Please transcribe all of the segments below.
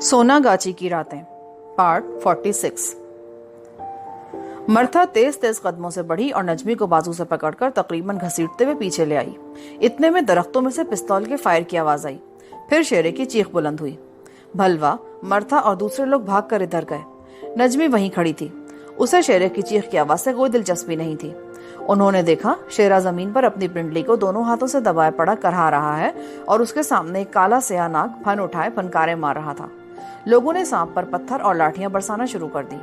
सोनागाची की रातें part 46। Martha तेज तेज कदमों से बढ़ी और नजमी को बाजू से पकड़कर तकरीबन घसीटते हुए पीछे ले आई। इतने में दरख्तों में से पिस्तौल के फायर की आवाज आई। फिर शेरे की चीख बुलंद हुई। भलवा, मर्था और दूसरे लोग भागकर इधर गए। नजमी वहीं खड़ी थी। उसे शेरे की चीख की आवाज से कोई दिलचस्पी नहीं थी। उन्होंने देखा शेरा जमीन पर अपनी पिंडली को दोनों हाथों से दबाए पड़ा करहा रहा है और उसके सामने एक काला स्याह नाग फन उठाए फनकारे मार रहा था। लोगों ने सांप पर पत्थर और लाठियां बरसाना शुरू कर दी।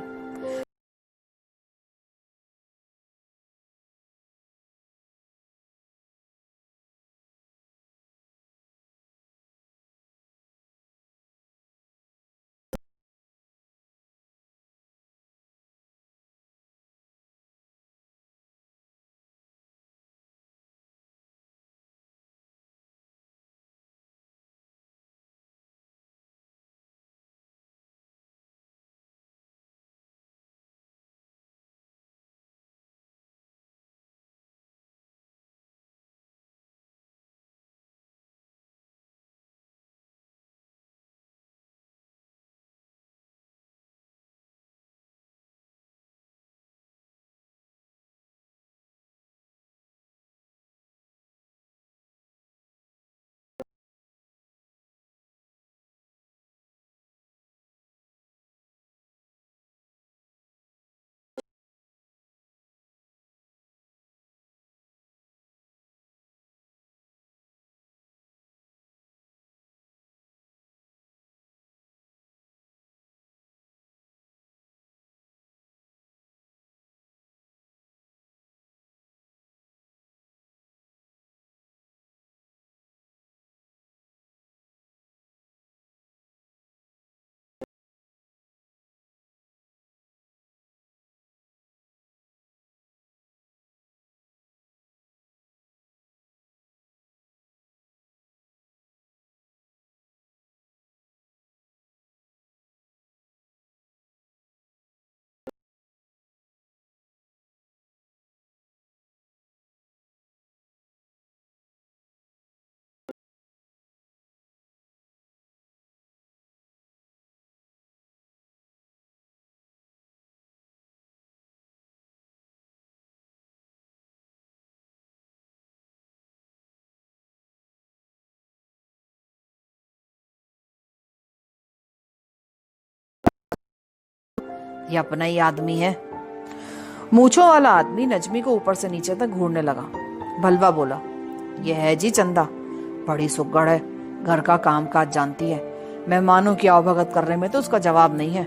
ये अपना ही आदमी है। मूंछों वाला आदमी नजमी को ऊपर से नीचे तक घूरने लगा। भलवा बोला, यह है जी चंदा, बड़ी सुगड़ है, घर का काम काज जानती है, मेहमानों की आवभगत करने में तो उसका जवाब नहीं है।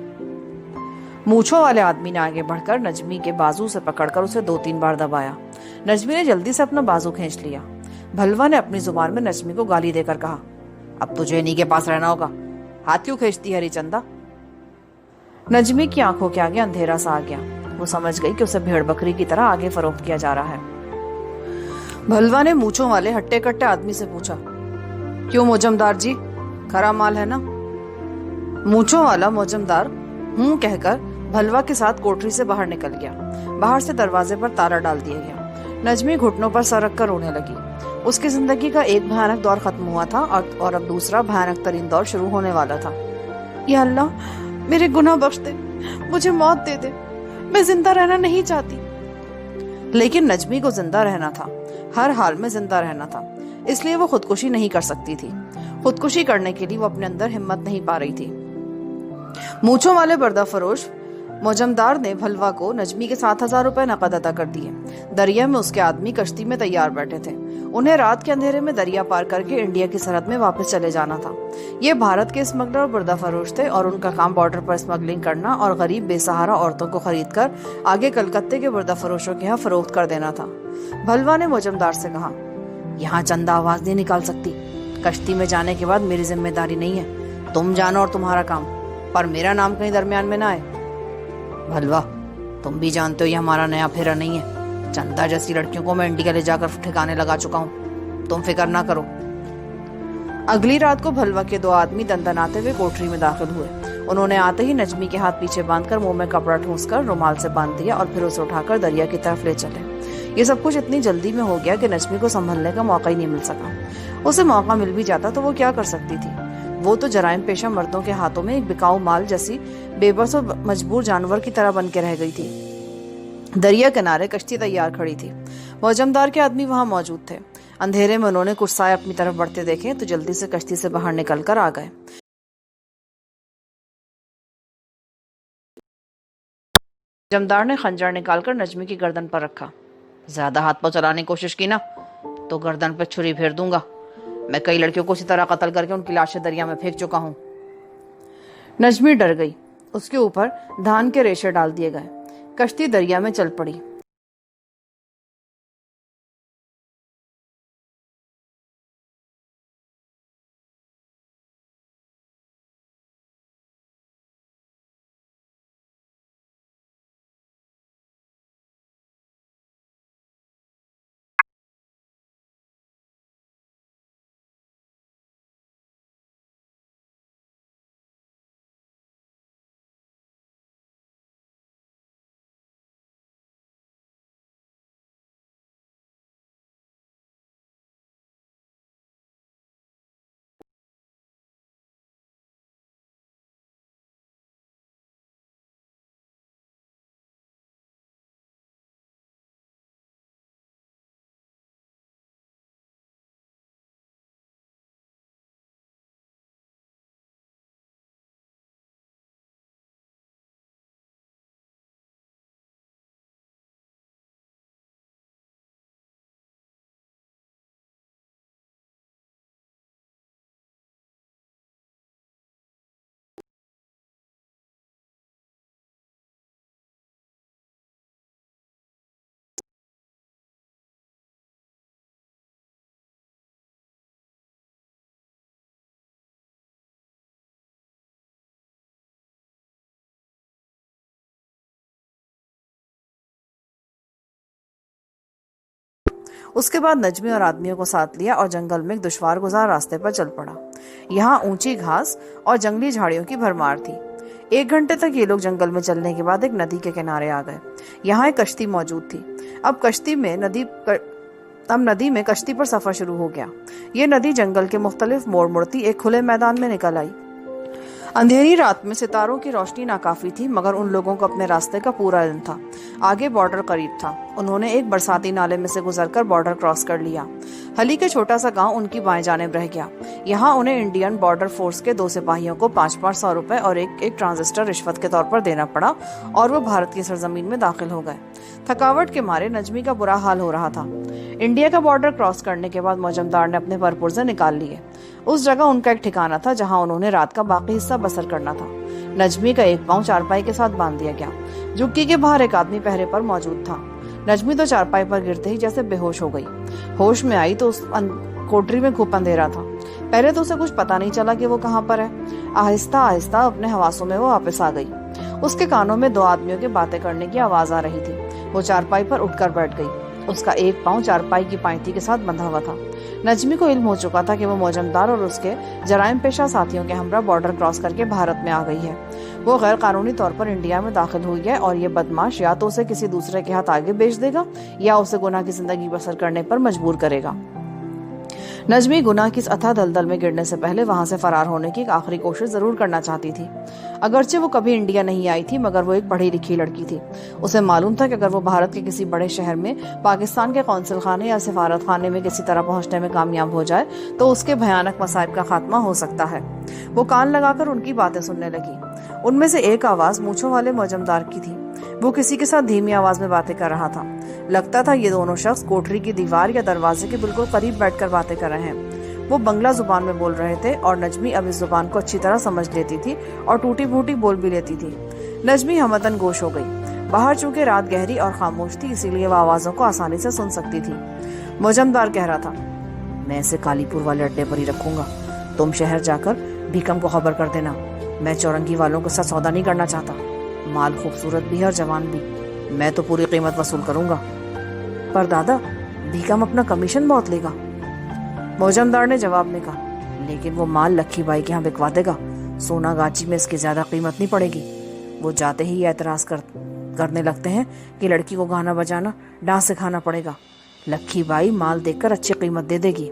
मूंछों वाले आदमी ने आगे बढ़कर नजमी के बाजू से पकड़कर उसे 2-3 बार दबाया। नजमी ने जल्दी से अपना बाजू खींच लिया। भलवा ने अपनी जुबान में नजमी को गाली देकर कहा, अब तुझे इन्हीं के पास रहना होगा, हाथ क्यों खींचती है हरी चंदा। नजमी की आंखों के आगे अंधेरा सा आ गया। वो समझ गई कि उसे भेड़ बकरी की तरह आगे फरोख्त किया जा रहा है। भलवा ने मूंछों वाले हट्टे कट्टे आदमी से पूछा, क्यों मोजमदार जी, खरा माल है ना। मूंछों वाला मोजमदार कहकर भलवा के साथ कोठरी से बाहर निकल गया। बाहर से दरवाजे पर ताला डाल दिया गया। नजमी घुटनों पर सर रखकर रोने लगी। उसकी जिंदगी का एक भयानक दौर खत्म हुआ था और अब दूसरा भयानक तरीन दौर शुरू होने वाला था। या अल्लाह, मेरे गुनाह बख्श दे, मुझे मौत दे दे, मैं जिंदा रहना नहीं चाहती। लेकिन नजमी को जिंदा रहना था, हर हाल में जिंदा रहना था, इसलिए वो खुदकुशी नहीं कर सकती थी। खुदकुशी करने के लिए वो अपने अंदर हिम्मत नहीं पा रही थी। मूंछों वाले पर्दा फरोश मोजमदार ने भलवा को नजमी के 7,000 रुपए नकद अदा कर दिए। दरिया में उसके आदमी कश्ती में तैयार बैठे थे। उन्हें रात के अंधेरे में दरिया पार करके इंडिया की सरहद में वापस चले जाना था। ये भारत के स्मगलर और पर्दा फरोश थे और उनका काम बॉर्डर पर स्मगलिंग करना और गरीब बेसहारा औरतों को खरीद कर आगे कलकत्ते के पर्दा फरोशों के यहाँ फरोख्त कर देना था। भलवा ने मोजमदार से कहा, यहाँ चंदा आवाज नहीं निकाल सकती, कश्ती में जाने के बाद मेरी जिम्मेदारी नहीं है, तुम जानो और तुम्हारा काम, पर मेरा नाम कहीं दरमियान में ना आए। भलवा, तुम भी जानते हो ये हमारा नया फेरा नहीं है। चंदा जैसी लड़कियों को मैं इंडिया ले जाकर ठिकाने लगा चुका हूँ, तुम फिक्र ना करो। अगली रात को भलवा के 2 आदमी दंदनाते हुए कोठरी में दाखिल हुए। उन्होंने आते ही नजमी के हाथ पीछे बांधकर मुंह में कपड़ा ठूंसकर रुमाल से बांध दिया और फिर उसे उठाकर दरिया की तरफ ले चले। ये सब कुछ इतनी जल्दी में हो गया कि नजमी को संभलने का मौका ही नहीं मिल सका। उसे मौका मिल भी जाता तो वो क्या कर सकती थी। वो तो जराइम पेशा मर्दों के हाथों में एक बिकाऊ माल जैसी बेबस और मजबूर जानवर की तरह बन के रह गई थी। दरिया किनारे कश्ती तैयार खड़ी थी। मौजमदार के आदमी वहां मौजूद थे। अंधेरे में उन्होंने कुछ साए अपनी तरफ बढ़ते देखे तो जल्दी से कश्ती से बाहर निकलकर आ गए। जमदार ने खंजर निकालकर नजमी की गर्दन पर रखा। ज्यादा हाथ पांव चलाने की कोशिश की ना तो गर्दन पर छुरी फेर दूंगा। मैं कई लड़कियों को इसी तरह कत्ल करके उनकी लाशें दरिया में फेंक चुका हूं। नजमी डर गई। उसके ऊपर धान के रेशे डाल दिए गए। कश्ती दरिया में चल पड़ी। उसके बाद नजमी और आदमियों को साथ लिया और जंगल में एक दुश्वार गुजार रास्ते पर चल पड़ा। यहाँ ऊंची घास और जंगली झाड़ियों की भरमार थी। 1 घंटे तक ये लोग जंगल में चलने के बाद एक नदी के किनारे आ गए। यहाँ एक कश्ती मौजूद थी। अब नदी में कश्ती पर सफर शुरू हो गया। ये नदी जंगल के मुख्तलिफ मोड़ मुड़ती एक खुले मैदान में निकल आई। अंधेरी रात में सितारों की रोशनी नाकाफी थी, मगर उन लोगों को अपने रास्ते का पूरा इल्म था। आगे बॉर्डर करीब था। उन्होंने एक बरसाती नाले में से गुजरकर बॉर्डर क्रॉस कर लिया। हली के छोटा सा गांव उनकी बाएं जानिब रह गया। यहाँ उन्हें इंडियन बॉर्डर फोर्स के 2 सिपाहियों को 500 रुपए और एक ट्रांजिस्टर रिश्वत के तौर पर देना पड़ा और वो भारत की सरजमीन में दाखिल हो गए। थकावट के मारे नजमी का बुरा हाल हो रहा था। इंडिया का बॉर्डर क्रॉस करने के बाद मौजमदार ने अपने परपुर्जे निकाल लिए। उस जगह उनका एक ठिकाना था जहां उन्होंने रात का बाकी हिस्सा बसर करना था। नजमी का एक पांव चारपाई के साथ बांध दिया गया। झुग्गी के बाहर एक आदमी पहरे पर मौजूद था। नजमी तो चारपाई पर गिरते ही जैसे बेहोश हो गई। होश में आई तो उस कोठरी में खूब अंधेरा था। पहले तो उसे कुछ पता नहीं चला कि वो कहाँ पर है। आहिस्ता आहिस्ता अपने हवासों में वो वापस आ गई। उसके कानों में 2 आदमियों के बातें करने की आवाज आ रही थी। वो चारपाई पर उठकर बैठ गई। उसका एक पांव चारपाई की पाइती के साथ बंधा हुआ था। नजमी को इल्म हो चुका था कि वो मौजमदार और उसके जराइम पेशा साथियों के हमरा बॉर्डर क्रॉस करके भारत में आ गई है। वो गैर कानूनी तौर पर इंडिया में दाखिल हुई है और ये बदमाश या तो उसे किसी दूसरे के हाथ आगे बेच देगा या उसे गुनाह की जिंदगी बसर करने पर मजबूर करेगा। नजमी गुनाह की इस अथाह दलदल में गिरने से पहले वहां से फरार होने की एक आखिरी कोशिश जरूर करना चाहती थी। अगरचे वो कभी इंडिया नहीं आई थी, मगर वो एक पढ़ी लिखी लड़की थी। उसे मालूम था कि अगर वो भारत के किसी बड़े शहर में पाकिस्तान के कौंसिल खाने या सिफारत खाने में किसी तरह पहुंचने में कामयाब हो जाए तो उसके भयानक मसाइब का खात्मा हो सकता है। वो कान लगाकर उनकी बातें सुनने लगी। उनमें से एक आवाज मूंछों वाले मौजमदार की थी। वो किसी के साथ धीमी आवाज में बातें कर रहा था। लगता था ये दोनों शख्स कोठरी की दीवार या दरवाजे के बिल्कुल करीब बैठकर बातें कर रहे हैं। वो बंगला जुबान में बोल रहे थे और नजमी अब इस जुबान को अच्छी तरह समझ लेती थी और टूटी फूटी बोल भी लेती थी। नजमी हमतन गोश हो गई। बाहर चूंकि रात गहरी और खामोश थी, इसीलिए वह आवाजों को आसानी से सुन सकती थी। मौजमदार कह रहा था, मैं इसे कालीपुर वाले अड्डे पर ही रखूंगा। तुम शहर जाकर भीकम को खबर कर देना। मैं चौरंगी वालों के साथ सौदा नहीं करना चाहता। माल खूबसूरत भी है और जवान भी। मैं तो पूरी कीमत वसूल करूंगा। पर दादा, भीकम अपना कमीशन बहुत लेगा। मौजमदार ने जवाब में कहा, लेकिन वो माल लक्की बाई के यहाँ बिकवा देगा। सोना गाची में इसकी ज्यादा कीमत नहीं पड़ेगी। वो जाते ही एतराज करने लगते हैं कि लड़की को गाना बजाना डांस सिखाना पड़ेगा। लक्की बाई माल देखकर अच्छी कीमत दे देगी।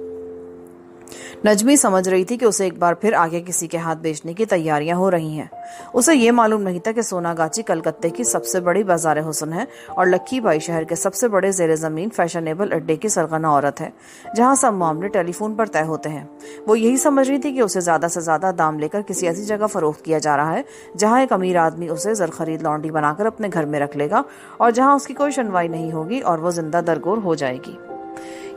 नजमी समझ रही थी कि उसे एक बार फिर आगे किसी के हाथ बेचने की तैयारियां हो रही हैं। उसे ये मालूम नहीं था कि सोनागाची कलकत्ते की सबसे बड़ी बाजार हुस्न है और लक्की बाई शहर के सबसे बड़े जेरे जमीन फैशनेबल अड्डे की सरगना औरत है, जहां सब मामले टेलीफोन पर तय होते हैं। वो यही समझ रही थी कि उसे ज्यादा से ज्यादा दाम लेकर किसी ऐसी जगह फरोख्त किया जा रहा है जहां एक अमीर आदमी उसे जरखरीद लौंडी बनाकर अपने घर में रख लेगा और जहां उसकी कोई सुनवाई नहीं होगी और वो जिंदा दरगोर हो जाएगी।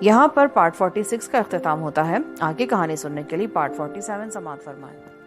यहाँ पर पार्ट 46 का अख्तिताम होता है। आगे कहानी सुनने के लिए पार्ट 47 समाप्त फरमाएं।